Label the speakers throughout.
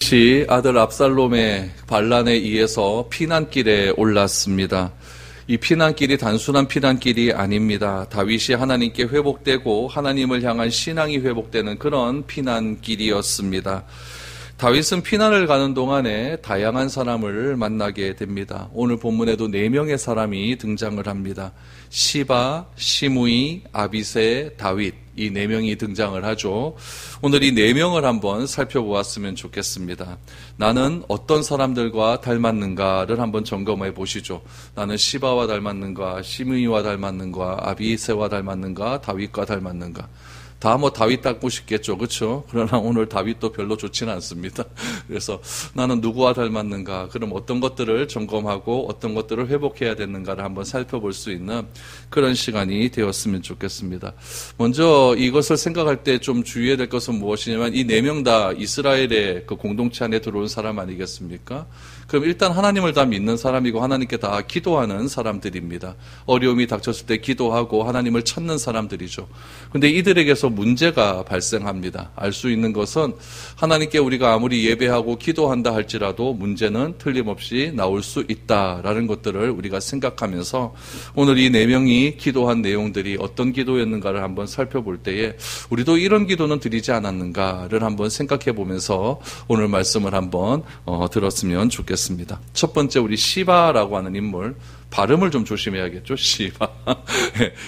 Speaker 1: 다윗이 아들 압살롬의 반란에 의해서 피난길에 올랐습니다. 이 피난길이 단순한 피난길이 아닙니다. 다윗이 하나님께 회복되고 하나님을 향한 신앙이 회복되는 그런 피난길이었습니다. 다윗은 피난을 가는 동안에 다양한 사람을 만나게 됩니다. 오늘 본문에도 4명의 사람이 등장을 합니다. 시바, 시므이, 아비새, 다윗, 이 4명이 등장을 하죠. 오늘 이 4명을 한번 살펴보았으면 좋겠습니다. 나는 어떤 사람들과 닮았는가를 한번 점검해 보시죠. 나는 시바와 닮았는가, 시므이와 닮았는가, 아비새와 닮았는가, 다윗과 닮았는가. 다 다윗 닮고 싶겠죠. 그렇죠? 그러나 오늘 다윗도 별로 좋지는 않습니다. 그래서 나는 누구와 닮았는가, 그럼 어떤 것들을 점검하고 어떤 것들을 회복해야 되는가를 한번 살펴볼 수 있는 그런 시간이 되었으면 좋겠습니다. 먼저 이것을 생각할 때 좀 주의해야 될 것은 무엇이냐면 이 4명 다 이스라엘의 그 공동체 안에 들어온 사람 아니겠습니까? 그럼 일단 하나님을 다 믿는 사람이고 하나님께 다 기도하는 사람들입니다. 어려움이 닥쳤을 때 기도하고 하나님을 찾는 사람들이죠. 그런데 이들에게서 문제가 발생합니다. 알 수 있는 것은 하나님께 우리가 아무리 예배하고 기도한다 할지라도 문제는 틀림없이 나올 수 있다라는 것들을 우리가 생각하면서 오늘 이 4명이 기도한 내용들이 어떤 기도였는가를 한번 살펴볼 때에 우리도 이런 기도는 드리지 않았는가를 한번 생각해 보면서 오늘 말씀을 한번 들었으면 좋겠습니다. 첫 번째 우리 시바라고 하는 인물, 발음을 좀 조심해야겠죠.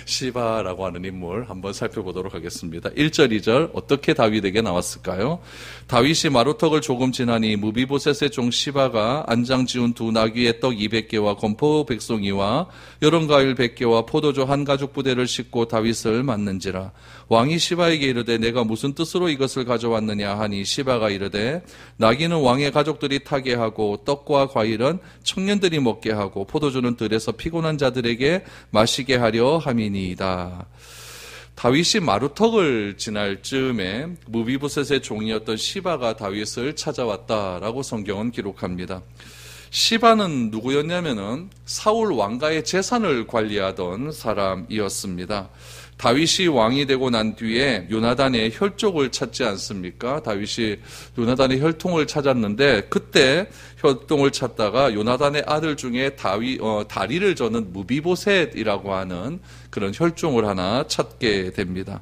Speaker 1: 시바라고 하는 인물 한번 살펴보도록 하겠습니다. 1절, 2절 어떻게 다윗에게 나왔을까요? 다윗이 마루턱을 조금 지나니 무비보셋의 종 시바가 안장 지운 2 나귀의 떡 200개와 건포 100송이와 여름과일 100개와 포도주 1 가죽 부대를 싣고 다윗을 맞는지라. 왕이 시바에게 이르되 내가 무슨 뜻으로 이것을 가져왔느냐 하니 시바가 이르되 나귀는 왕의 가족들이 타게 하고 떡과 과일은 청년들이 먹게 하고 포도주는 들에서 피곤한 자들에게 마시게 하려 함이니이다. 다윗이 마루턱을 지날 즈음에 무비보셋의 종이었던 시바가 다윗을 찾아왔다라고 성경은 기록합니다. 시바는 누구였냐면은 사울 왕가의 재산을 관리하던 사람이었습니다. 다윗이 왕이 되고 난 뒤에 요나단의 혈족을 찾지 않습니까? 다윗이 요나단의 혈통을 찾았는데 그때 혈통을 찾다가 요나단의 아들 중에 다리를 저는 무비보셋이라고 하는 그런 혈종을 하나 찾게 됩니다.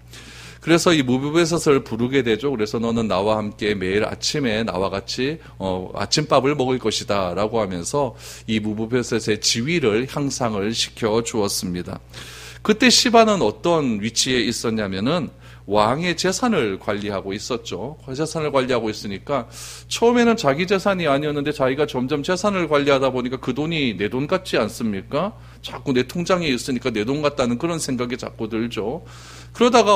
Speaker 1: 그래서 이 무비보셋을 부르게 되죠. 그래서 너는 나와 함께 매일 아침에 나와 같이 아침밥을 먹을 것이다 라고 하면서 이 무비보셋의 지위를 향상을 시켜 주었습니다. 그때 시바는 어떤 위치에 있었냐면은 왕의 재산을 관리하고 있었죠. 재산을 관리하고 있으니까 처음에는 자기 재산이 아니었는데 자기가 점점 재산을 관리하다 보니까 그 돈이 내 돈 같지 않습니까? 자꾸 내 통장에 있으니까 내 돈 같다는 그런 생각이 자꾸 들죠. 그러다가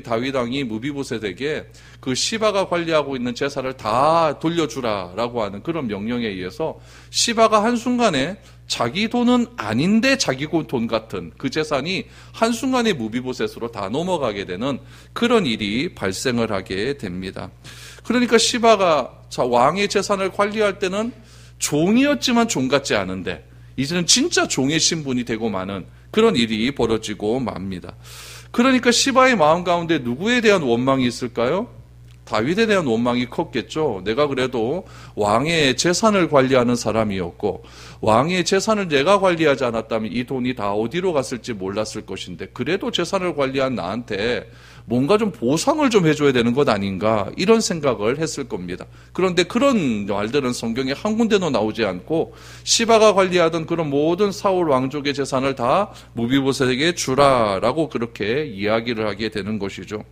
Speaker 1: 다윗 왕이 무비보셋에게 그 시바가 관리하고 있는 재산을 다 돌려주라라고 하는 그런 명령에 의해서 시바가 한순간에 자기 돈은 아닌데 자기 돈 같은 그 재산이 한순간에 무비보셋으로 다 넘어가게 되는 그런 일이 발생을 하게 됩니다. 그러니까 시바가 왕의 재산을 관리할 때는 종이었지만 종 같지 않은데 이제는 진짜 종의 신분이 되고 마는 그런 일이 벌어지고 맙니다. 그러니까 시바의 마음 가운데 누구에 대한 원망이 있을까요? 다윗에 대한 원망이 컸겠죠. 내가 그래도 왕의 재산을 관리하는 사람이었고 왕의 재산을 내가 관리하지 않았다면 이 돈이 다 어디로 갔을지 몰랐을 것인데 그래도 재산을 관리한 나한테 뭔가 좀 보상을 좀 해줘야 되는 것 아닌가 이런 생각을 했을 겁니다. 그런데 그런 말들은 성경에 한 군데도 나오지 않고 시바가 관리하던 그런 모든 사울 왕족의 재산을 다 무비보셋에게 주라라고 그렇게 이야기를 하게 되는 것이죠.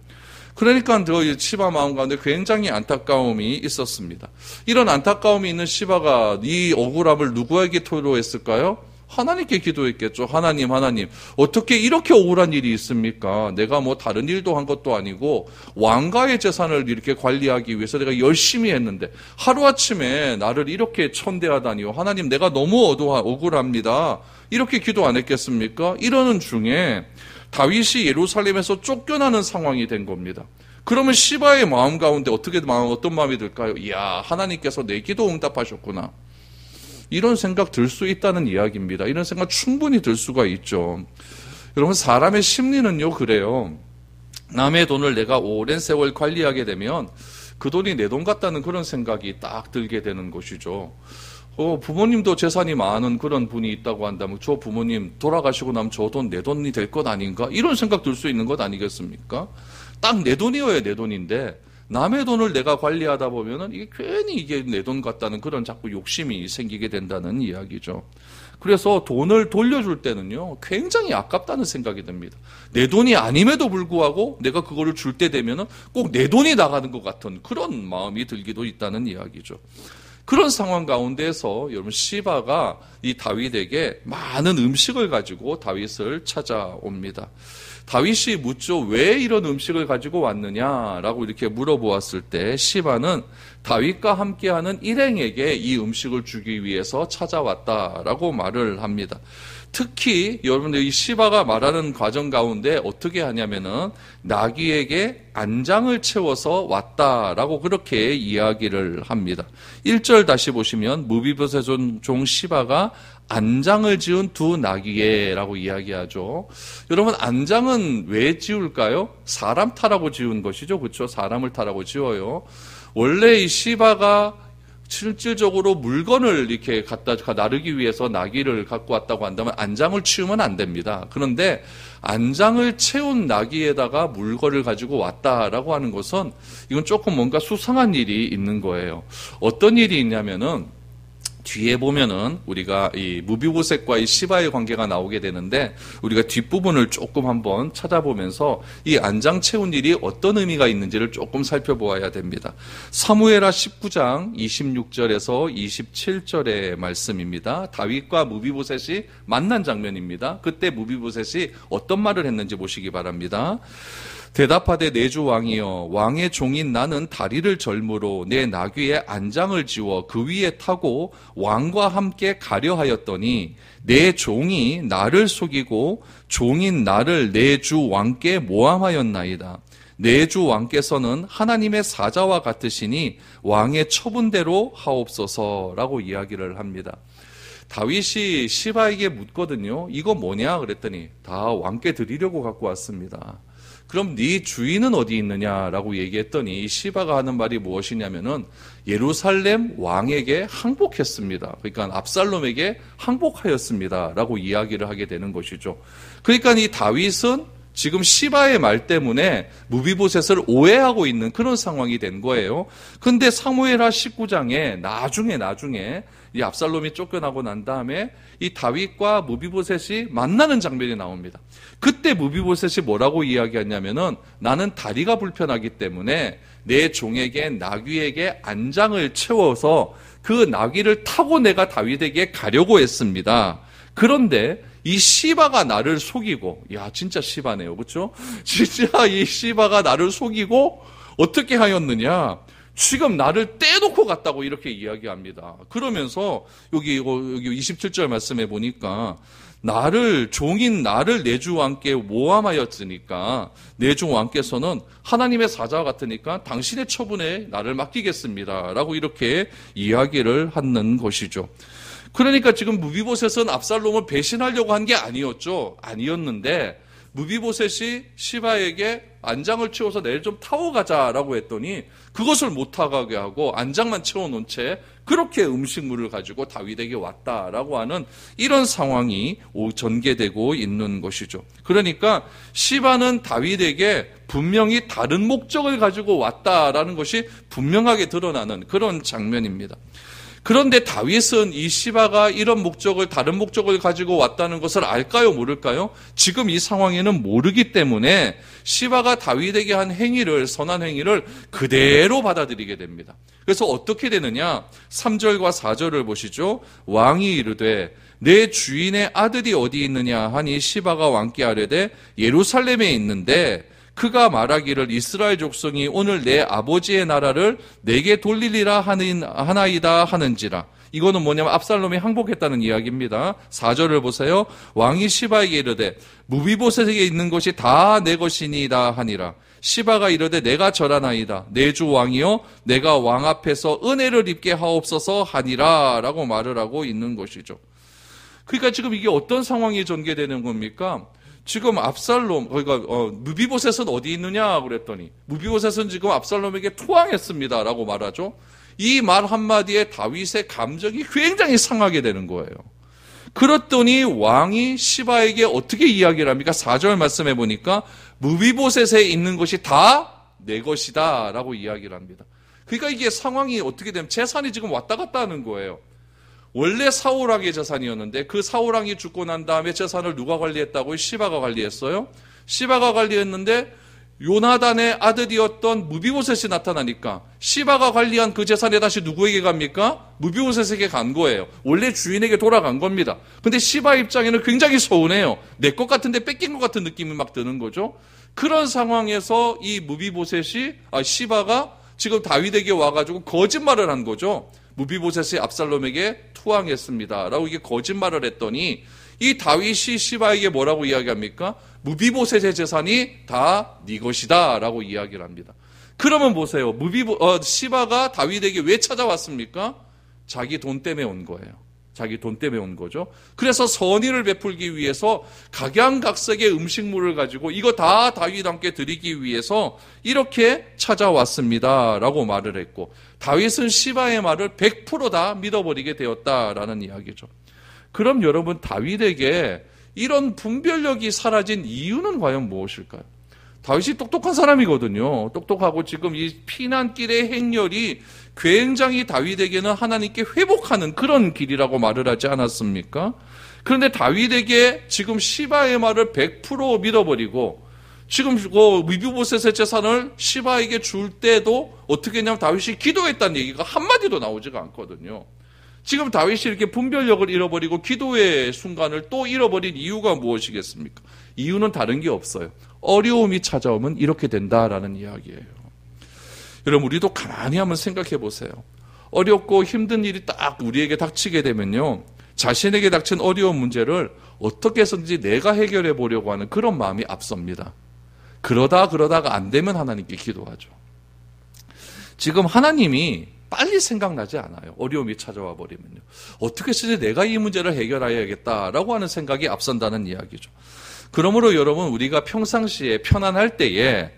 Speaker 1: 그러니까 시바 마음 가운데 굉장히 안타까움이 있었습니다. 이런 안타까움이 있는 시바가 이 억울함을 누구에게 토로했을까요? 하나님께 기도했겠죠. 하나님 어떻게 이렇게 억울한 일이 있습니까? 내가 다른 일도 한 것도 아니고 왕가의 재산을 이렇게 관리하기 위해서 내가 열심히 했는데 하루아침에 나를 이렇게 천대하다니요. 하나님 내가 너무 억울합니다. 이렇게 기도 안 했겠습니까? 이러는 중에 다윗이 예루살렘에서 쫓겨나는 상황이 된 겁니다. 그러면 시바의 마음 가운데 어떤 마음이 들까요? 이야, 하나님께서 내 기도 응답하셨구나. 이런 생각 들 수 있다는 이야기입니다. 이런 생각 충분히 들 수가 있죠. 여러분, 사람의 심리는요, 그래요. 남의 돈을 내가 오랜 세월 관리하게 되면 그 돈이 내 돈 같다는 그런 생각이 딱 들게 되는 것이죠. 부모님도 재산이 많은 그런 분이 있다고 한다면 저 부모님 돌아가시고 나면 저 돈 내 돈이 될 것 아닌가? 이런 생각 들 수 있는 것 아니겠습니까? 딱 내 돈이어야 내 돈인데 남의 돈을 내가 관리하다 보면은 이게 괜히 이게 내 돈 같다는 그런 자꾸 욕심이 생기게 된다는 이야기죠. 그래서 돈을 돌려줄 때는요, 굉장히 아깝다는 생각이 듭니다. 내 돈이 아님에도 불구하고 내가 그거를 줄 때 되면은 꼭 내 돈이 나가는 것 같은 그런 마음이 들기도 있다는 이야기죠. 그런 상황 가운데서 여러분 시바가 이 다윗에게 많은 음식을 가지고 다윗을 찾아옵니다. 다윗이 묻죠. 왜 이런 음식을 가지고 왔느냐라고 이렇게 물어보았을 때 시바는 다윗과 함께하는 일행에게 이 음식을 주기 위해서 찾아왔다라고 말을 합니다. 특히 여러분들 이 시바가 말하는 과정 가운데 어떻게 하냐면은 나귀에게 안장을 채워서 왔다라고 그렇게 이야기를 합니다. 1절 다시 보시면 무비보셋 종 시바가 안장을 지은 두 나귀에라고 이야기하죠. 여러분 안장은 왜 지울까요? 사람 타라고 지은 것이죠. 그렇죠? 사람을 타라고 지어요. 원래 이 시바가 실질적으로 물건을 이렇게 갖다 나르기 위해서 나귀를 갖고 왔다고 한다면 안장을 치우면 안 됩니다. 그런데 안장을 채운 나귀에다가 물건을 가지고 왔다라고 하는 것은 이건 조금 뭔가 수상한 일이 있는 거예요. 어떤 일이 있냐면은 뒤에 보면은 우리가 이 무비보셋과 이 시바의 관계가 나오게 되는데 우리가 뒷부분을 조금 한번 찾아보면서 이 안장 채운 일이 어떤 의미가 있는지를 조금 살펴보아야 됩니다. 사무엘하 19장 26절에서 27절의 말씀입니다. 다윗과 무비보셋이 만난 장면입니다. 그때 무비보셋이 어떤 말을 했는지 보시기 바랍니다. 대답하되 내 주 왕이여 왕의 종인 나는 다리를 절므로 내 나귀에 안장을 지워 그 위에 타고 왕과 함께 가려 하였더니 내 종이 나를 속이고 종인 나를 내 주 왕께 모함하였나이다. 내 주 왕께서는 하나님의 사자와 같으시니 왕의 처분대로 하옵소서라고 이야기를 합니다. 다윗이 시바에게 묻거든요. 이거 뭐냐 그랬더니 다 왕께 드리려고 갖고 왔습니다. 그럼 네 주인은 어디 있느냐라고 얘기했더니 시바가 하는 말이 무엇이냐면은 예루살렘 왕에게 항복했습니다. 그러니까 압살롬에게 항복하였습니다라고 이야기를 하게 되는 것이죠. 그러니까 이 다윗은 지금 시바의 말 때문에 무비보셋을 오해하고 있는 그런 상황이 된 거예요. 근데 사무엘하 19장에 나중에 이 압살롬이 쫓겨나고 난 다음에 이 다윗과 무비보셋이 만나는 장면이 나옵니다. 그때 무비보셋이 뭐라고 이야기하냐면은 나는 다리가 불편하기 때문에 내 종에게 나귀에게 안장을 채워서 그 나귀를 타고 내가 다윗에게 가려고 했습니다. 그런데 이 시바가 나를 속이고, 야 진짜 시바네요, 그렇죠? 진짜 이 시바가 나를 속이고 어떻게 하였느냐? 지금 나를 떼놓고 갔다고 이렇게 이야기합니다. 그러면서 여기 27절 말씀에 보니까 종인 나를 내 주 왕께 모함하였으니까 내 주 왕께서는 하나님의 사자와 같으니까 당신의 처분에 나를 맡기겠습니다라고 이렇게 이야기를 하는 것이죠. 그러니까 지금 무비보셋은 압살롬을 배신하려고 한 게 아니었죠. 아니었는데 무비보셋이 시바에게 안장을 채워서 내일 좀 타고 가자라고 했더니 그것을 못 타가게 하고 안장만 채워놓은 채 그렇게 음식물을 가지고 다윗에게 왔다라고 하는 이런 상황이 전개되고 있는 것이죠. 그러니까 시바는 다윗에게 분명히 다른 목적을 가지고 왔다라는 것이 분명하게 드러나는 그런 장면입니다. 그런데 다윗은 이 시바가 이런 다른 목적을 가지고 왔다는 것을 알까요, 모를까요? 지금 이 상황에는 모르기 때문에 시바가 다윗에게 한 선한 행위를 그대로 받아들이게 됩니다. 그래서 어떻게 되느냐? 3절과 4절을 보시죠. 왕이 이르되 내 주인의 아들이 어디 있느냐 하니 시바가 왕께 아뢰되 예루살렘에 있는데 그가 말하기를 이스라엘 족속이 오늘 내 아버지의 나라를 내게 돌리리라 하나이다 하는지라. 이거는 뭐냐면 압살롬이 항복했다는 이야기입니다. 4절을 보세요. 왕이 시바에게 이르되 무비보셋에게 있는 것이 다 내 것이니이다 하니라. 시바가 이르되 내가 절하나이다. 내 주 왕이여 내가 왕 앞에서 은혜를 입게 하옵소서 하니라 라고 말을 하고 있는 것이죠. 그러니까 지금 이게 어떤 상황이 전개되는 겁니까? 지금 압살롬, 그러니까 무비보셋은 어디 있느냐 그랬더니 무비보셋은 지금 압살롬에게 투항했습니다라고 말하죠. 이 말 한마디에 다윗의 감정이 굉장히 상하게 되는 거예요. 그랬더니 왕이 시바에게 어떻게 이야기를 합니까? 4절 말씀해 보니까 무비보셋에 있는 것이 다 내 것이다 라고 이야기를 합니다. 그러니까 이게 상황이 어떻게 되면 재산이 지금 왔다 갔다 하는 거예요. 원래 사울왕의 재산이었는데 그 사울왕이 죽고 난 다음에 재산을 누가 관리했다고요? 시바가 관리했어요. 시바가 관리했는데 요나단의 아들이었던 무비보셋이 나타나니까 시바가 관리한 그 재산이 다시 누구에게 갑니까? 무비보셋에게 간 거예요. 원래 주인에게 돌아간 겁니다. 근데 시바 입장에는 굉장히 서운해요. 내 것 같은데 뺏긴 것 같은 느낌이 막 드는 거죠. 그런 상황에서 이 시바가 지금 다윗에게 와가지고 거짓말을 한 거죠. 무비보셋이 압살롬에게 투항했습니다 라고 이게 거짓말을 했더니 이 다윗이 시바에게 뭐라고 이야기합니까? 무비보셋의 재산이 다 네 것이다 라고 이야기를 합니다. 그러면 보세요. 시바가 다윗에게 왜 찾아왔습니까? 자기 돈 때문에 온 거예요. 자기 돈 때문에 온 거죠. 그래서 선의를 베풀기 위해서 각양각색의 음식물을 가지고 이거 다 다윗 함께 드리기 위해서 이렇게 찾아왔습니다 라고 말을 했고, 다윗은 시바의 말을 100% 다 믿어버리게 되었다라는 이야기죠. 그럼 여러분, 다윗에게 이런 분별력이 사라진 이유는 과연 무엇일까요? 다윗이 똑똑한 사람이거든요. 똑똑하고 지금 이 피난길의 행렬이 굉장히 다윗에게는 하나님께 회복하는 그런 길이라고 말을 하지 않았습니까? 그런데 다윗에게 지금 시바의 말을 100% 믿어버리고 지금 무비보셋의 재산을 시바에게 줄 때도 어떻게 했냐면 다윗이 기도했다는 얘기가 한마디도 나오지가 않거든요. 지금 다윗이 이렇게 분별력을 잃어버리고 기도의 순간을 또 잃어버린 이유가 무엇이겠습니까? 이유는 다른 게 없어요. 어려움이 찾아오면 이렇게 된다라는 이야기예요. 여러분, 우리도 가만히 한번 생각해 보세요. 어렵고 힘든 일이 딱 우리에게 닥치게 되면요, 자신에게 닥친 어려운 문제를 어떻게 해서든지 내가 해결해 보려고 하는 그런 마음이 앞섭니다. 그러다가 안 되면 하나님께 기도하죠. 지금 하나님이 빨리 생각나지 않아요. 어려움이 찾아와 버리면요. 어떻게 해서든지 내가 이 문제를 해결해야겠다라고 하는 생각이 앞선다는 이야기죠. 그러므로 여러분, 우리가 평상시에 편안할 때에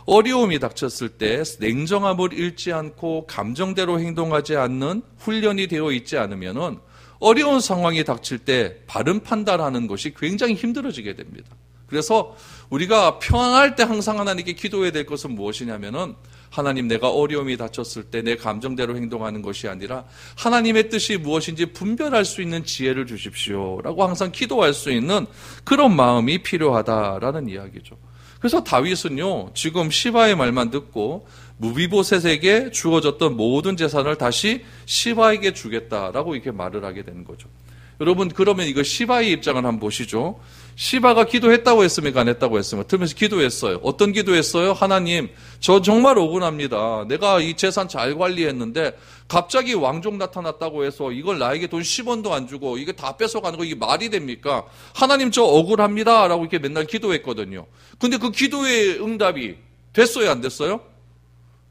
Speaker 1: 어려움이 닥쳤을 때 냉정함을 잃지 않고 감정대로 행동하지 않는 훈련이 되어 있지 않으면은 어려운 상황이 닥칠 때 바른 판단하는 것이 굉장히 힘들어지게 됩니다. 그래서 우리가 편안할 때 항상 하나님께 기도해야 될 것은 무엇이냐면은, 하나님, 내가 어려움이 닥쳤을 때 내 감정대로 행동하는 것이 아니라 하나님의 뜻이 무엇인지 분별할 수 있는 지혜를 주십시오 라고 항상 기도할 수 있는 그런 마음이 필요하다라는 이야기죠. 그래서 다윗은요, 지금 시바의 말만 듣고 무비보셋에게 주어졌던 모든 재산을 다시 시바에게 주겠다라고 이렇게 말을 하게 되는 거죠. 여러분, 그러면 이거 시바의 입장을 한번 보시죠. 시바가 기도했다고 했습니까? 안 했다고 했습니까? 들으면서 기도했어요. 어떤 기도했어요? 하나님, 저 정말 억울합니다. 내가 이 재산 잘 관리했는데 갑자기 왕족 나타났다고 해서 이걸 나에게 돈 10원도 안 주고 이게 다 뺏어가는 거, 이게 말이 됩니까? 하나님, 저 억울합니다 라고 이렇게 맨날 기도했거든요. 근데 그 기도의 응답이 됐어요? 안 됐어요?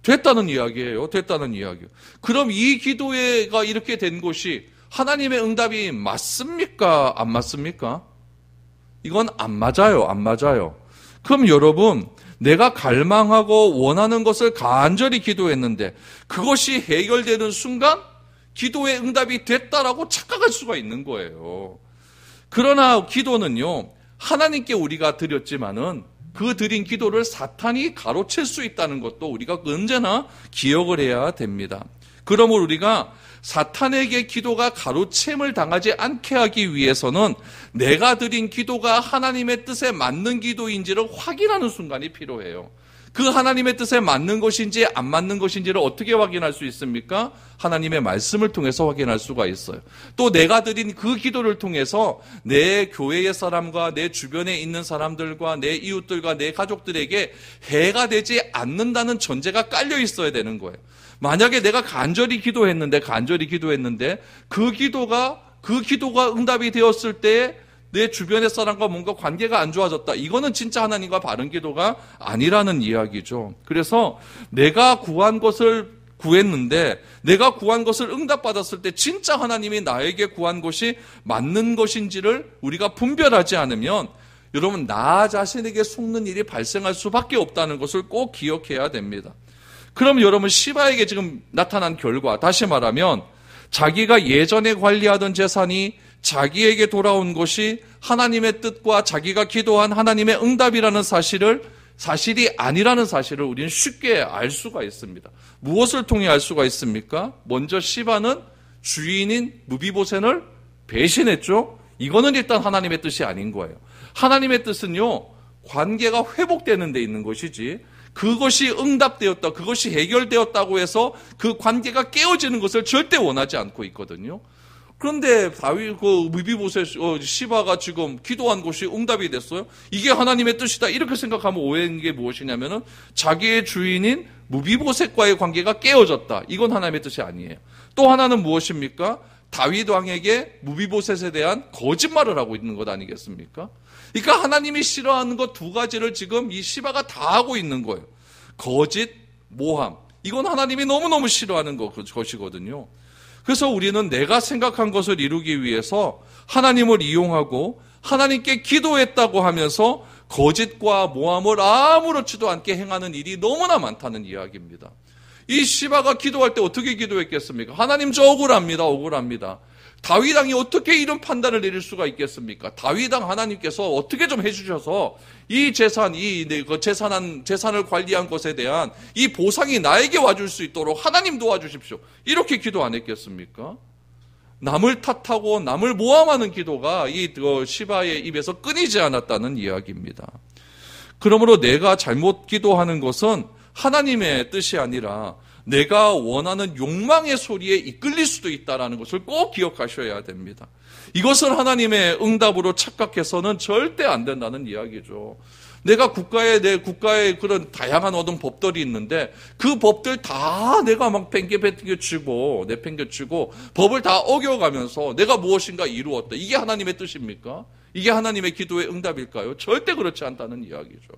Speaker 1: 됐다는 이야기예요. 됐다는 이야기예요. 그럼 이 기도가 이렇게 된 것이 하나님의 응답이 맞습니까? 안 맞습니까? 이건 안 맞아요. 안 맞아요. 그럼 여러분, 내가 갈망하고 원하는 것을 간절히 기도했는데 그것이 해결되는 순간 기도의 응답이 됐다라고 착각할 수가 있는 거예요. 그러나 기도는요, 하나님께 우리가 드렸지만은 그 드린 기도를 사탄이 가로챌 수 있다는 것도 우리가 언제나 기억을 해야 됩니다. 그러므로 우리가 사탄에게 기도가 가로챔을 당하지 않게 하기 위해서는 내가 드린 기도가 하나님의 뜻에 맞는 기도인지를 확인하는 순간이 필요해요. 그 하나님의 뜻에 맞는 것인지 안 맞는 것인지를 어떻게 확인할 수 있습니까? 하나님의 말씀을 통해서 확인할 수가 있어요. 또 내가 드린 그 기도를 통해서 내 교회의 사람과 내 주변에 있는 사람들과 내 이웃들과 내 가족들에게 해가 되지 않는다는 전제가 깔려 있어야 되는 거예요. 만약에 내가 간절히 기도했는데 그 기도가 응답이 되었을 때 내 주변의 사람과 뭔가 관계가 안 좋아졌다. 이거는 진짜 하나님과 바른 기도가 아니라는 이야기죠. 그래서 내가 구한 것을 구했는데 내가 구한 것을 응답받았을 때 진짜 하나님이 나에게 구한 것이 맞는 것인지를 우리가 분별하지 않으면 여러분, 나 자신에게 속는 일이 발생할 수밖에 없다는 것을 꼭 기억해야 됩니다. 그럼 여러분, 시바에게 지금 나타난 결과, 다시 말하면 자기가 예전에 관리하던 재산이 자기에게 돌아온 것이 하나님의 뜻과 자기가 기도한 하나님의 응답이라는 사실이 아니라는 사실을 우리는 쉽게 알 수가 있습니다. 무엇을 통해 알 수가 있습니까? 먼저 시바는 주인인 무비보셋을 배신했죠. 이거는 일단 하나님의 뜻이 아닌 거예요. 하나님의 뜻은요, 관계가 회복되는 데 있는 것이지, 그것이 응답되었다, 그것이 해결되었다고 해서 그 관계가 깨어지는 것을 절대 원하지 않고 있거든요. 그런데 무비보셋 시바가 지금 기도한 것이 응답이 됐어요. 이게 하나님의 뜻이다, 이렇게 생각하면 오해인 게 무엇이냐면은 자기의 주인인 무비보셋과의 관계가 깨어졌다. 이건 하나님의 뜻이 아니에요. 또 하나는 무엇입니까? 다윗 왕에게 무비보셋에 대한 거짓말을 하고 있는 것 아니겠습니까? 그러니까 하나님이 싫어하는 것 두 가지를 지금 이 시바가 다 하고 있는 거예요. 거짓, 모함. 이건 하나님이 너무너무 싫어하는 것이거든요. 그래서 우리는 내가 생각한 것을 이루기 위해서 하나님을 이용하고 하나님께 기도했다고 하면서 거짓과 모함을 아무렇지도 않게 행하는 일이 너무나 많다는 이야기입니다. 이 시바가 기도할 때 어떻게 기도했겠습니까? 하나님, 저 억울합니다. 다윗 왕이 어떻게 이런 판단을 내릴 수가 있겠습니까? 다윗 왕 하나님께서 어떻게 좀 해주셔서 이 재산을 관리한 것에 대한 이 보상이 나에게 와줄 수 있도록 하나님 도와주십시오. 이렇게 기도 안 했겠습니까? 남을 탓하고 남을 모함하는 기도가 이 시바의 입에서 끊이지 않았다는 이야기입니다. 그러므로 내가 잘못 기도하는 것은 하나님의 뜻이 아니라 내가 원하는 욕망의 소리에 이끌릴 수도 있다는 것을 꼭 기억하셔야 됩니다. 이것을 하나님의 응답으로 착각해서는 절대 안 된다는 이야기죠. 내 국가에 그런 다양한 어떤 법들이 있는데 그 법들 다 내가 막 내팽개치고 법을 다 어겨가면서 내가 무엇인가 이루었다. 이게 하나님의 뜻입니까? 이게 하나님의 기도의 응답일까요? 절대 그렇지 않다는 이야기죠.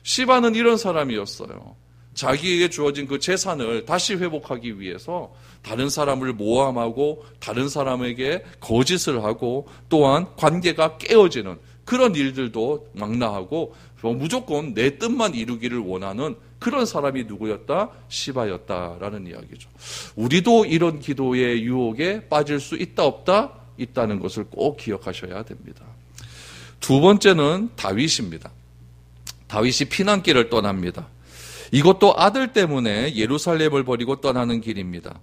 Speaker 1: 시바는 이런 사람이었어요. 자기에게 주어진 그 재산을 다시 회복하기 위해서 다른 사람을 모함하고 다른 사람에게 거짓을 하고 또한 관계가 깨어지는 그런 일들도 망라하고 무조건 내 뜻만 이루기를 원하는 그런 사람이 누구였다? 시바였다라는 이야기죠. 우리도 이런 기도의 유혹에 빠질 수 있다 없다? 있다는 것을 꼭 기억하셔야 됩니다. 두 번째는 다윗입니다. 다윗이 피난길을 떠납니다. 이것도 아들 때문에 예루살렘을 버리고 떠나는 길입니다.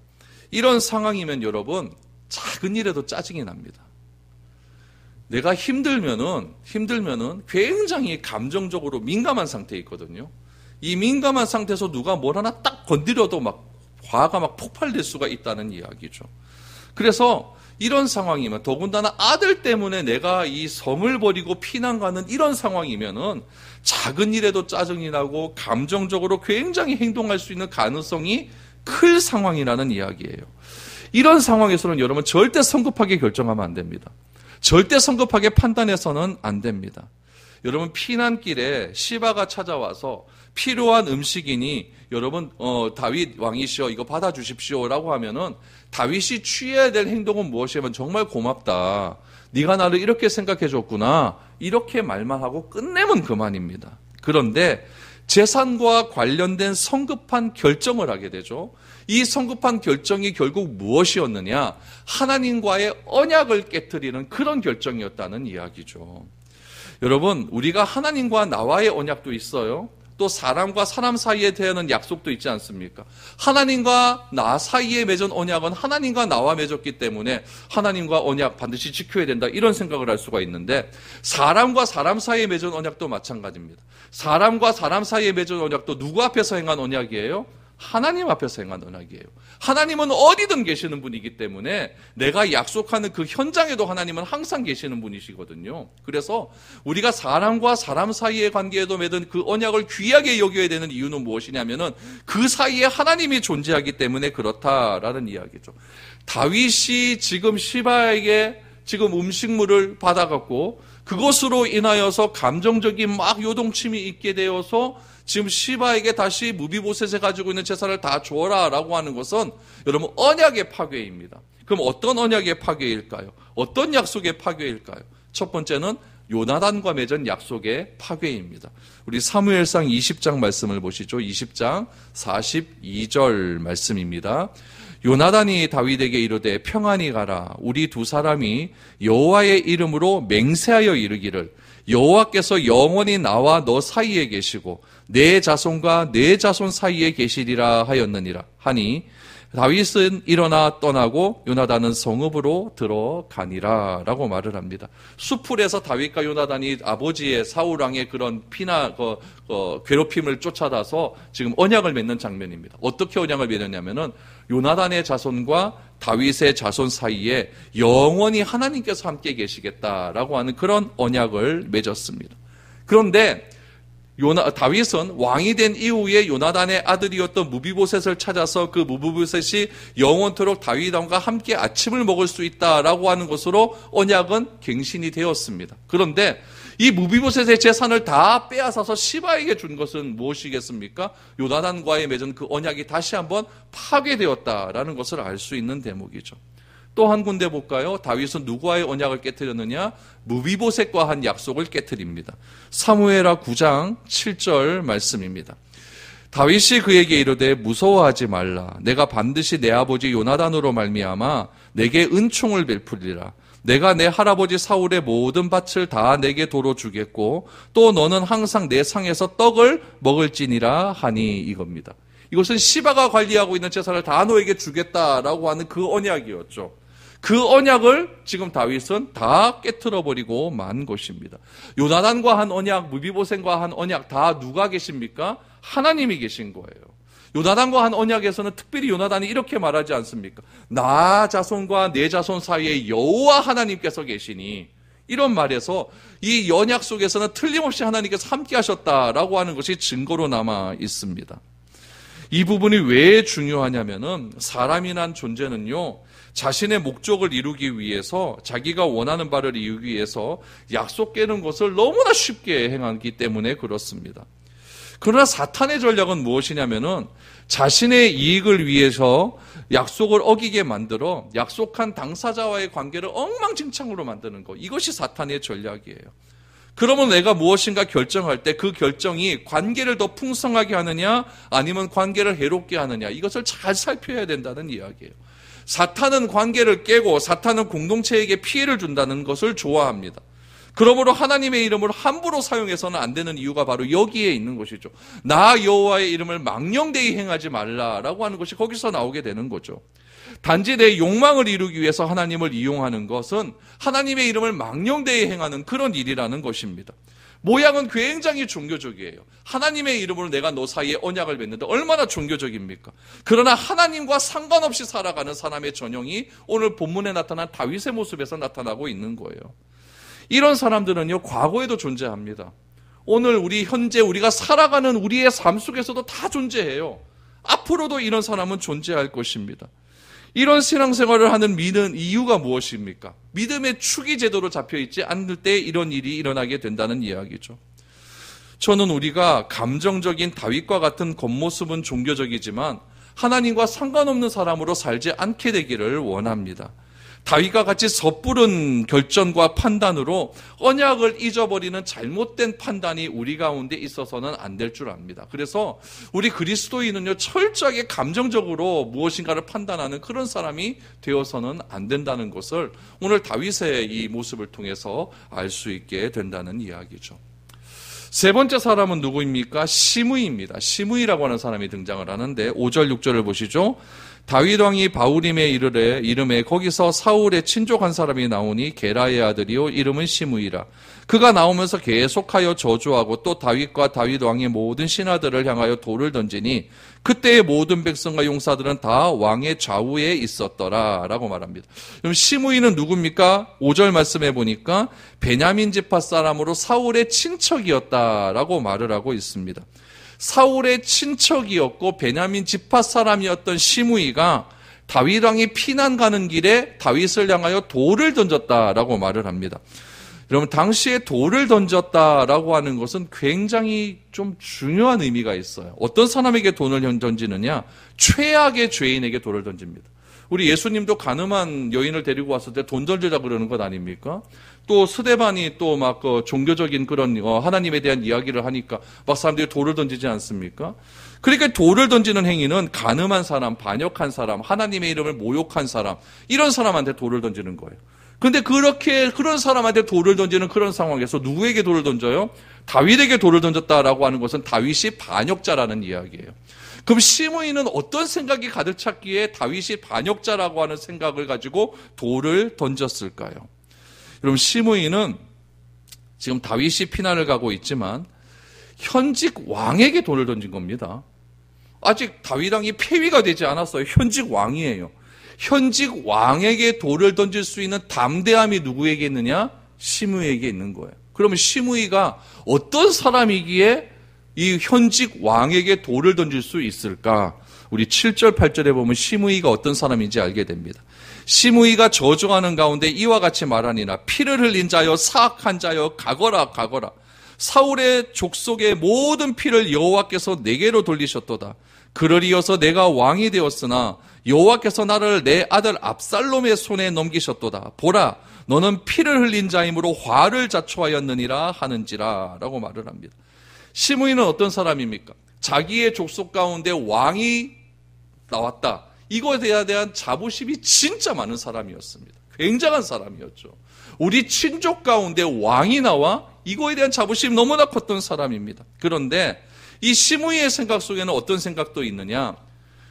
Speaker 1: 이런 상황이면 여러분, 작은 일에도 짜증이 납니다. 내가 힘들면은 굉장히 감정적으로 민감한 상태에 있거든요. 이 민감한 상태에서 누가 뭘 하나 딱 건드려도 화가 폭발될 수가 있다는 이야기죠. 그래서 이런 상황이면, 더군다나 아들 때문에 내가 이 성을 버리고 피난 가는 이런 상황이면은 작은 일에도 짜증이 나고 감정적으로 굉장히 행동할 수 있는 가능성이 클 상황이라는 이야기예요. 이런 상황에서는 여러분 절대 성급하게 결정하면 안 됩니다. 절대 성급하게 판단해서는 안 됩니다. 여러분, 피난길에 시바가 찾아와서 필요한 음식이니 여러분 다윗 왕이시여 이거 받아주십시오라고 하면은 다윗이 취해야 될 행동은 무엇이냐면 정말 고맙다. 네가 나를 이렇게 생각해 줬구나. 이렇게 말만 하고 끝내면 그만입니다. 그런데 재산과 관련된 성급한 결정을 하게 되죠. 이 성급한 결정이 결국 무엇이었느냐? 하나님과의 언약을 깨트리는 그런 결정이었다는 이야기죠. 여러분, 우리가 하나님과 나와의 언약도 있어요. 또 사람과 사람 사이에 대한 약속도 있지 않습니까? 하나님과 나 사이에 맺은 언약은 하나님과 나와 맺었기 때문에 하나님과 언약 반드시 지켜야 된다, 이런 생각을 할 수가 있는데, 사람과 사람 사이에 맺은 언약도 마찬가지입니다. 사람과 사람 사이에 맺은 언약도 누구 앞에서 행한 언약이에요? 하나님 앞에서 행한 언약이에요. 하나님은 어디든 계시는 분이기 때문에 내가 약속하는 그 현장에도 하나님은 항상 계시는 분이시거든요. 그래서 우리가 사람과 사람 사이의 관계에도 맺은 그 언약을 귀하게 여겨야 되는 이유는 무엇이냐면은 그 사이에 하나님이 존재하기 때문에 그렇다라는 이야기죠. 다윗이 지금 시바에게 지금 음식물을 받아갖고 그것으로 인하여서 감정적인 요동침이 있게 되어서 지금 시바에게 다시 무비보셋에 가지고 있는 재산을 다 줘라라고 하는 것은 여러분 언약의 파괴입니다. 그럼 어떤 언약의 파괴일까요? 어떤 약속의 파괴일까요? 첫 번째는 요나단과 맺은 약속의 파괴입니다. 우리 사무엘상 20장 말씀을 보시죠. 20장 42절 말씀입니다. 요나단이 다윗에게 이르되 평안히 가라. 우리 두 사람이 여호와의 이름으로 맹세하여 이르기를 여호와께서 영원히 나와 너 사이에 계시고 내 자손과 내 자손 사이에 계시리라 하였느니라 하니 다윗은 일어나 떠나고 요나단은 성읍으로 들어가니라 라고 말을 합니다. 수풀에서 다윗과 요나단이 아버지의 사울왕의 그런 피나 괴롭힘을 쫓아다서 지금 언약을 맺는 장면입니다. 어떻게 언약을 맺느냐면은 요나단의 자손과 다윗의 자손 사이에 영원히 하나님께서 함께 계시겠다라고 하는 그런 언약을 맺었습니다. 그런데 다윗은 왕이 된 이후에 요나단의 아들이었던 무비보셋을 찾아서 그 무비보셋이 영원토록 다윗왕과 함께 아침을 먹을 수 있다라고 하는 것으로 언약은 갱신이 되었습니다. 그런데 이 무비보셋의 재산을 다 빼앗아서 시바에게 준 것은 무엇이겠습니까? 요나단과의 맺은 그 언약이 다시 한번 파괴되었다라는 것을 알 수 있는 대목이죠. 또 한 군데 볼까요? 다윗은 누구와의 언약을 깨뜨렸느냐? 무비보셋과 한 약속을 깨뜨립니다. 사무엘하 9장 7절 말씀입니다. 다윗이 그에게 이르되 무서워하지 말라. 내가 반드시 내 아버지 요나단으로 말미암아 내게 은총을 베풀리라. 내가 내 할아버지 사울의 모든 밭을 다 내게 도로 주겠고 또 너는 항상 내 상에서 떡을 먹을지니라 하니 이겁니다. 이것은 시바가 관리하고 있는 재산을 다 너에게 주겠다라고 하는 그 언약이었죠. 그 언약을 지금 다윗은 다 깨트려버리고 만 것입니다. 요나단과 한 언약, 무비보셋과 한 언약 다 누가 계십니까? 하나님이 계신 거예요. 요나단과 한 언약에서는 특별히 요나단이 이렇게 말하지 않습니까? 나 자손과 내 자손 사이에 여호와 하나님께서 계시니 이런 말에서 이 언약 속에서는 틀림없이 하나님께서 함께 하셨다라고 하는 것이 증거로 남아 있습니다. 이 부분이 왜 중요하냐면은 사람이란 존재는요, 자신의 목적을 이루기 위해서 자기가 원하는 바를 이루기 위해서 약속 깨는 것을 너무나 쉽게 행하기 때문에 그렇습니다. 그러나 사탄의 전략은 무엇이냐면은 자신의 이익을 위해서 약속을 어기게 만들어 약속한 당사자와의 관계를 엉망진창으로 만드는 것. 이것이 사탄의 전략이에요. 그러면 내가 무엇인가 결정할 때 그 결정이 관계를 더 풍성하게 하느냐 아니면 관계를 해롭게 하느냐 이것을 잘 살펴야 된다는 이야기예요. 사탄은 관계를 깨고 사탄은 공동체에게 피해를 준다는 것을 좋아합니다. 그러므로 하나님의 이름을 함부로 사용해서는 안 되는 이유가 바로 여기에 있는 것이죠. 나 여호와의 이름을 망령되이 행하지 말라라고 하는 것이 거기서 나오게 되는 거죠. 단지 내 욕망을 이루기 위해서 하나님을 이용하는 것은 하나님의 이름을 망령되이 행하는 그런 일이라는 것입니다. 모양은 굉장히 종교적이에요. 하나님의 이름으로 내가 너 사이에 언약을 맺는데 얼마나 종교적입니까? 그러나 하나님과 상관없이 살아가는 사람의 전형이 오늘 본문에 나타난 다윗의 모습에서 나타나고 있는 거예요. 이런 사람들은요, 과거에도 존재합니다. 오늘 현재 우리가 살아가는 우리의 삶 속에서도 다 존재해요. 앞으로도 이런 사람은 존재할 것입니다. 이런 신앙생활을 하는 믿는 이유가 무엇입니까? 믿음의 축이 제대로 잡혀있지 않을 때 이런 일이 일어나게 된다는 이야기죠. 저는 우리가 감정적인 다윗과 같은 겉모습은 종교적이지만 하나님과 상관없는 사람으로 살지 않게 되기를 원합니다. 다윗과 같이 섣부른 결정과 판단으로 언약을 잊어버리는 잘못된 판단이 우리 가운데 있어서는 안 될 줄 압니다. 그래서 우리 그리스도인은요, 철저하게 감정적으로 무엇인가를 판단하는 그런 사람이 되어서는 안 된다는 것을 오늘 다윗의 이 모습을 통해서 알 수 있게 된다는 이야기죠. 세 번째 사람은 누구입니까? 시므이입니다. 시므이라고 하는 사람이 등장을 하는데 5절 6절을 보시죠. 다윗 왕이 바후림에 이름에 거기서 사울의 친족 한 사람이 나오니 게라의 아들이요 이름은 시므이라. 그가 나오면서 계속하여 저주하고 또 다윗과 다윗 왕의 모든 신하들을 향하여 돌을 던지니 그때의 모든 백성과 용사들은 다 왕의 좌우에 있었더라 라고 말합니다. 그럼 시므이는 누굽니까? 5절 말씀해 보니까 베냐민 지파 사람으로 사울의 친척이었다라고 말을 하고 있습니다. 사울의 친척이었고 베냐민 지파 사람이었던 시므이가 다윗 왕이 피난 가는 길에 다윗을 향하여 돌을 던졌다라고 말을 합니다. 여러분, 당시에 돌을 던졌다라고 하는 것은 굉장히 좀 중요한 의미가 있어요. 어떤 사람에게 돌을 던지느냐? 최악의 죄인에게 돌을 던집니다. 우리 예수님도 가늠한 여인을 데리고 왔을 때 돈 던지자 그러는 것 아닙니까? 또 스데반이 또 막 종교적인 그런 하나님에 대한 이야기를 하니까 막 사람들이 돌을 던지지 않습니까? 그러니까 돌을 던지는 행위는 가늠한 사람, 반역한 사람, 하나님의 이름을 모욕한 사람, 이런 사람한테 돌을 던지는 거예요. 근데 그런 사람한테 돌을 던지는 그런 상황에서 누구에게 돌을 던져요? 다윗에게 돌을 던졌다라고 하는 것은 다윗이 반역자라는 이야기예요. 그럼 시므이는 어떤 생각이 가득 찼기에 다윗이 반역자라고 하는 생각을 가지고 돌을 던졌을까요? 여러분, 시므이는 지금 다윗이 피난을 가고 있지만 현직 왕에게 돌을 던진 겁니다. 아직 다윗 왕이 폐위가 되지 않았어요. 현직 왕이에요. 현직 왕에게 돌을 던질 수 있는 담대함이 누구에게 있느냐? 시므이에게 있는 거예요. 그러면 시므이가 어떤 사람이기에 이 현직 왕에게 돌을 던질 수 있을까? 우리 7절, 8절에 보면 시므이가 어떤 사람인지 알게 됩니다. 시므이가 저주하는 가운데 이와 같이 말하니라. 피를 흘린 자여, 사악한 자여, 가거라, 가거라. 사울의 족속의 모든 피를 여호와께서 내게로 돌리셨도다. 그를 이어서 내가 왕이 되었으나 여호와께서 나를 내 아들 압살롬의 손에 넘기셨도다. 보라, 너는 피를 흘린 자이므로 화를 자초하였느니라 하는지라 라고 말을 합니다. 시므이는 어떤 사람입니까? 자기의 족속 가운데 왕이 나왔다. 이것에 대한 자부심이 진짜 많은 사람이었습니다. 굉장한 사람이었죠. 우리 친족 가운데 왕이 나와 이거에 대한 자부심이 너무나 컸던 사람입니다. 그런데 이 시므이의 생각 속에는 어떤 생각도 있느냐?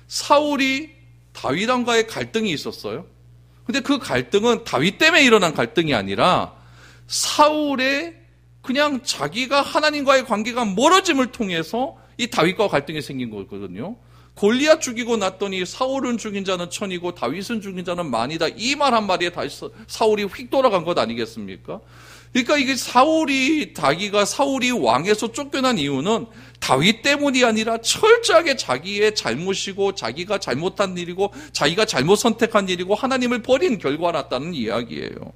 Speaker 1: 사울이 다윗 왕과의 갈등이 있었어요. 근데 그 갈등은 다윗 때문에 일어난 갈등이 아니라 사울의 그냥 자기가 하나님과의 관계가 멀어짐을 통해서 이 다윗과 갈등이 생긴 거거든요. 골리앗 죽이고 났더니 사울은 죽인 자는 천이고 다윗은 죽인 자는 만이다. 이 말 한마디에 다시 사울이 휙 돌아간 것 아니겠습니까? 그러니까 이게 자기가 사울이 왕에서 쫓겨난 이유는 다윗 때문이 아니라 철저하게 자기의 잘못이고 자기가 잘못한 일이고 자기가 잘못 선택한 일이고 하나님을 버린 결과였다는 이야기예요.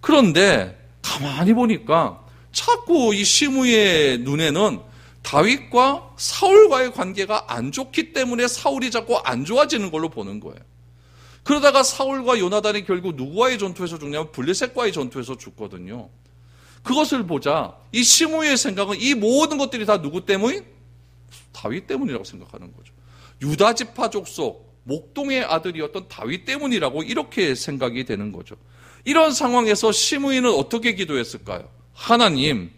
Speaker 1: 그런데 가만히 보니까 자꾸 이 시므이의 눈에는 다윗과 사울과의 관계가 안 좋기 때문에 사울이 자꾸 안 좋아지는 걸로 보는 거예요. 그러다가 사울과 요나단이 결국 누구와의 전투에서 죽냐면 블레셋과의 전투에서 죽거든요. 그것을 보자 이 시므이의 생각은 이 모든 것들이 다 누구 때문인? 다윗 때문이라고 생각하는 거죠. 유다 지파 족속 목동의 아들이었던 다윗 때문이라고 이렇게 생각이 되는 거죠. 이런 상황에서 시므이는 어떻게 기도했을까요? 하나님,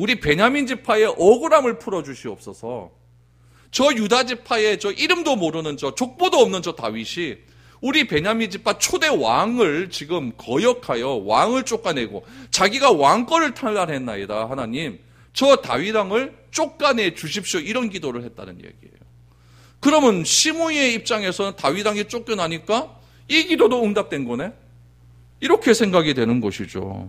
Speaker 1: 우리 베냐민 지파의 억울함을 풀어주시옵소서. 저 유다 지파의 저 이름도 모르는 저 족보도 없는 저 다윗이 우리 베냐민 지파 초대 왕을 지금 거역하여 왕을 쫓아내고 자기가 왕권을 탈환했나이다. 하나님, 저 다윗 왕을 쫓아내 주십시오. 이런 기도를 했다는 얘기예요. 그러면 시므이의 입장에서는 다윗 왕이 쫓겨나니까 이 기도도 응답된 거네? 이렇게 생각이 되는 것이죠.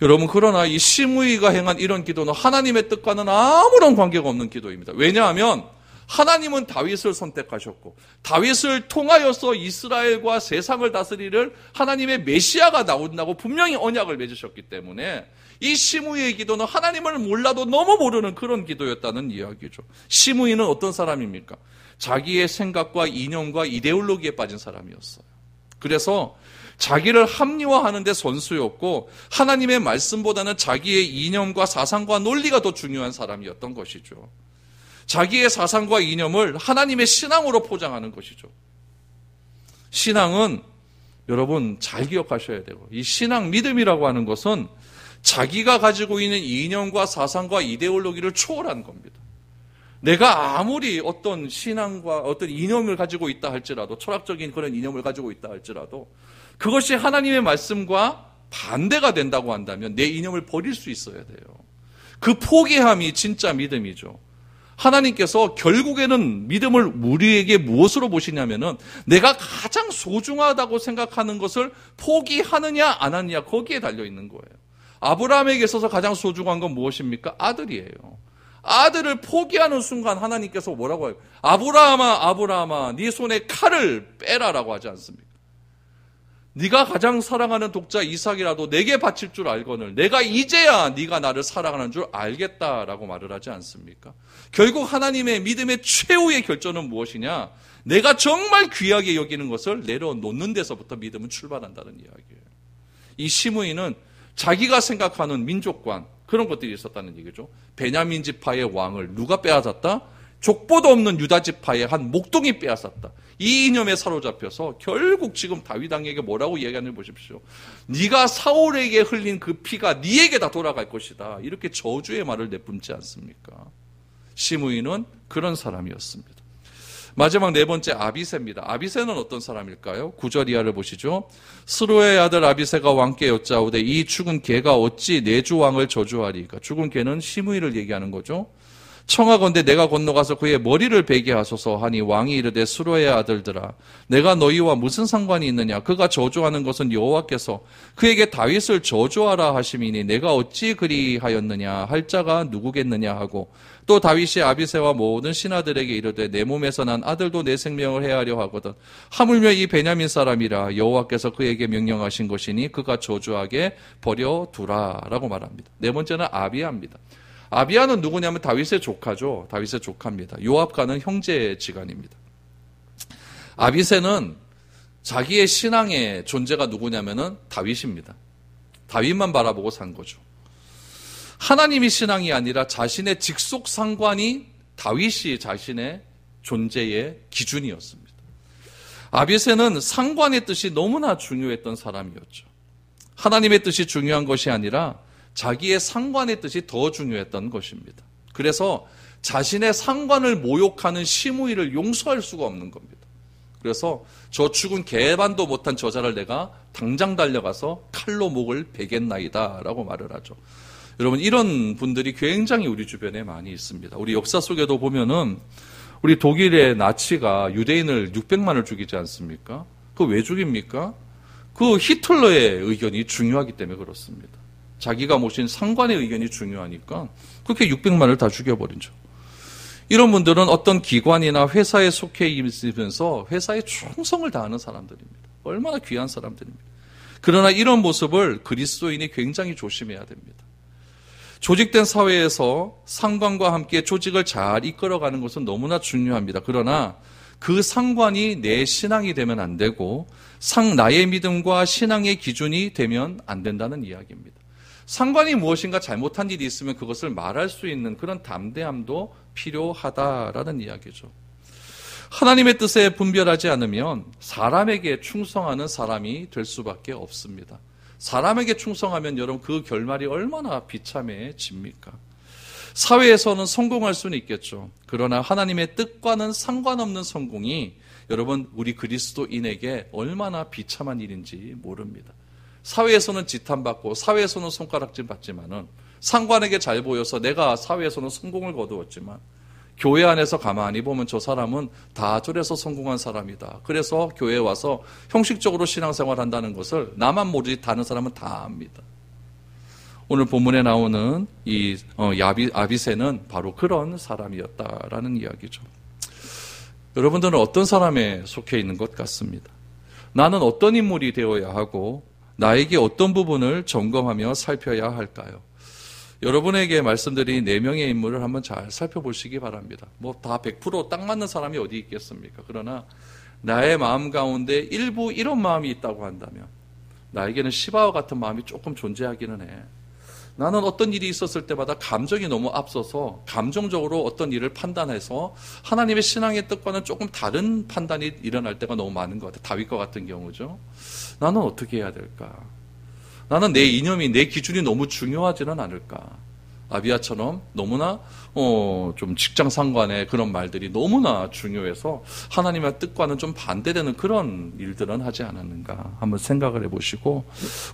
Speaker 1: 여러분, 그러나 이 시므이가 행한 이런 기도는 하나님의 뜻과는 아무런 관계가 없는 기도입니다. 왜냐하면 하나님은 다윗을 선택하셨고 다윗을 통하여서 이스라엘과 세상을 다스리를 하나님의 메시아가 나온다고 분명히 언약을 맺으셨기 때문에 이 시므이의 기도는 하나님을 몰라도 너무 모르는 그런 기도였다는 이야기죠. 시므이는 어떤 사람입니까? 자기의 생각과 이념과 이데올로기에 빠진 사람이었어요. 그래서 자기를 합리화하는 데 선수였고 하나님의 말씀보다는 자기의 이념과 사상과 논리가 더 중요한 사람이었던 것이죠. 자기의 사상과 이념을 하나님의 신앙으로 포장하는 것이죠. 신앙은 여러분 잘 기억하셔야 되고 이 신앙 믿음이라고 하는 것은 자기가 가지고 있는 이념과 사상과 이데올로기를 초월한 겁니다. 내가 아무리 어떤 신앙과 어떤 이념을 가지고 있다 할지라도 철학적인 그런 이념을 가지고 있다 할지라도 그것이 하나님의 말씀과 반대가 된다고 한다면 내 이념을 버릴 수 있어야 돼요. 그 포기함이 진짜 믿음이죠. 하나님께서 결국에는 믿음을 우리에게 무엇으로 보시냐면은 내가 가장 소중하다고 생각하는 것을 포기하느냐 안 하느냐 거기에 달려 있는 거예요. 아브라함에게 있어서 가장 소중한 건 무엇입니까? 아들이에요. 아들을 포기하는 순간 하나님께서 뭐라고 해요? 아브라함아 네 손에 칼을 빼라라고 하지 않습니까? 네가 가장 사랑하는 독자 이삭이라도 내게 바칠 줄 알거늘 내가 이제야 네가 나를 사랑하는 줄 알겠다라고 말을 하지 않습니까? 결국 하나님의 믿음의 최후의 결정은 무엇이냐? 내가 정말 귀하게 여기는 것을 내려놓는 데서부터 믿음은 출발한다는 이야기예요. 이 시므이는 자기가 생각하는 민족관 그런 것들이 있었다는 얘기죠. 베냐민 지파의 왕을 누가 빼앗았다? 족보도 없는 유다 지파의 한 목동이 빼앗았다. 이 이념에 사로잡혀서 결국 지금 다윗 왕에게 뭐라고 이야기하는지 보십시오. 네가 사울에게 흘린 그 피가 네에게 다 돌아갈 것이다. 이렇게 저주의 말을 내뿜지 않습니까? 시므이는 그런 사람이었습니다. 마지막 네 번째 아비새입니다. 아비새는 어떤 사람일까요? 9절 이하를 보시죠. 스루의 아들 아비새가 왕께 여짜오되 이 죽은 개가 어찌 내 주 왕을 저주하리까? 죽은 개는 시므이를 얘기하는 거죠. 청하건대 내가 건너가서 그의 머리를 베게 하소서 하니 왕이 이르되 스루의 아들들아 내가 너희와 무슨 상관이 있느냐? 그가 저주하는 것은 여호와께서 그에게 다윗을 저주하라 하심이니 내가 어찌 그리하였느냐 할 자가 누구겠느냐 하고 또 다윗이 아비새와 모든 신하들에게 이르되 내 몸에서 난 아들도 내 생명을 해하려 하거든 하물며 이 베냐민 사람이라 여호와께서 그에게 명령하신 것이니 그가 저주하게 버려두라라고 말합니다. 네 번째는 아비야입니다. 아비야는 누구냐면 다윗의 조카죠. 다윗의 조카입니다. 요압과는 형제지간입니다. 아비새는 자기의 신앙의 존재가 누구냐면은 다윗입니다. 다윗만 바라보고 산 거죠. 하나님이 신앙이 아니라 자신의 직속 상관이 다윗이 자신의 존재의 기준이었습니다. 아비새는 상관의 뜻이 너무나 중요했던 사람이었죠. 하나님의 뜻이 중요한 것이 아니라 자기의 상관의 뜻이 더 중요했던 것입니다. 그래서 자신의 상관을 모욕하는 시므이를 용서할 수가 없는 겁니다. 그래서 저 죽은 개반도 못한 저자를 내가 당장 달려가서 칼로 목을 베겠나이다 라고 말을 하죠. 여러분 이런 분들이 굉장히 우리 주변에 많이 있습니다. 우리 역사 속에도 보면은 우리 독일의 나치가 유대인을 600만을 죽이지 않습니까? 그거 왜 죽입니까? 그 히틀러의 의견이 중요하기 때문에 그렇습니다. 자기가 모신 상관의 의견이 중요하니까 그렇게 600만을 다 죽여버리죠. 이런 분들은 어떤 기관이나 회사에 속해 있으면서 회사에 충성을 다하는 사람들입니다. 얼마나 귀한 사람들입니다. 그러나 이런 모습을 그리스도인이 굉장히 조심해야 됩니다. 조직된 사회에서 상관과 함께 조직을 잘 이끌어가는 것은 너무나 중요합니다. 그러나 그 상관이 내 신앙이 되면 안 되고 나의 믿음과 신앙의 기준이 되면 안 된다는 이야기입니다. 상관이 무엇인가 잘못한 일이 있으면 그것을 말할 수 있는 그런 담대함도 필요하다라는 이야기죠. 하나님의 뜻에 분별하지 않으면 사람에게 충성하는 사람이 될 수밖에 없습니다. 사람에게 충성하면 여러분 그 결말이 얼마나 비참해집니까? 사회에서는 성공할 수는 있겠죠. 그러나 하나님의 뜻과는 상관없는 성공이 여러분 우리 그리스도인에게 얼마나 비참한 일인지 모릅니다. 사회에서는 지탄받고 사회에서는 손가락질 받지만은 상관에게 잘 보여서 내가 사회에서는 성공을 거두었지만 교회 안에서 가만히 보면 저 사람은 다 저래서 성공한 사람이다. 그래서 교회에 와서 형식적으로 신앙생활 한다는 것을 나만 모르지 다른 사람은 다 압니다. 오늘 본문에 나오는 이 아비새는 바로 그런 사람이었다라는 이야기죠. 여러분들은 어떤 사람에 속해 있는 것 같습니다. 나는 어떤 인물이 되어야 하고 나에게 어떤 부분을 점검하며 살펴야 할까요? 여러분에게 말씀드린 4명의 인물을 한번 잘 살펴보시기 바랍니다. 뭐 다 100% 딱 맞는 사람이 어디 있겠습니까? 그러나 나의 마음 가운데 일부 이런 마음이 있다고 한다면 나에게는 시바와 같은 마음이 조금 존재하기는 해. 나는 어떤 일이 있었을 때마다 감정이 너무 앞서서 감정적으로 어떤 일을 판단해서 하나님의 신앙의 뜻과는 조금 다른 판단이 일어날 때가 너무 많은 것 같아요. 다윗과 같은 경우죠. 나는 어떻게 해야 될까? 나는 내 이념이, 내 기준이 너무 중요하지는 않을까? 아비야처럼 너무나 좀 직장 상관의 그런 말들이 너무나 중요해서 하나님의 뜻과는 좀 반대되는 그런 일들은 하지 않았는가 한번 생각을 해보시고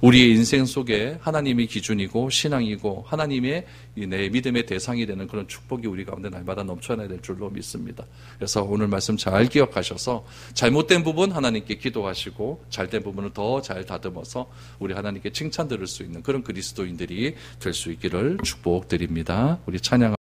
Speaker 1: 우리의 인생 속에 하나님이 기준이고 신앙이고 하나님의 내 믿음의 대상이 되는 그런 축복이 우리 가운데 날마다 넘쳐나야 될 줄로 믿습니다. 그래서 오늘 말씀 잘 기억하셔서 잘못된 부분 하나님께 기도하시고 잘된 부분을 더 잘 다듬어서 우리 하나님께 칭찬 들을 수 있는 그런 그리스도인들이 될 수 있기를 축복드립니다. 우리 찬양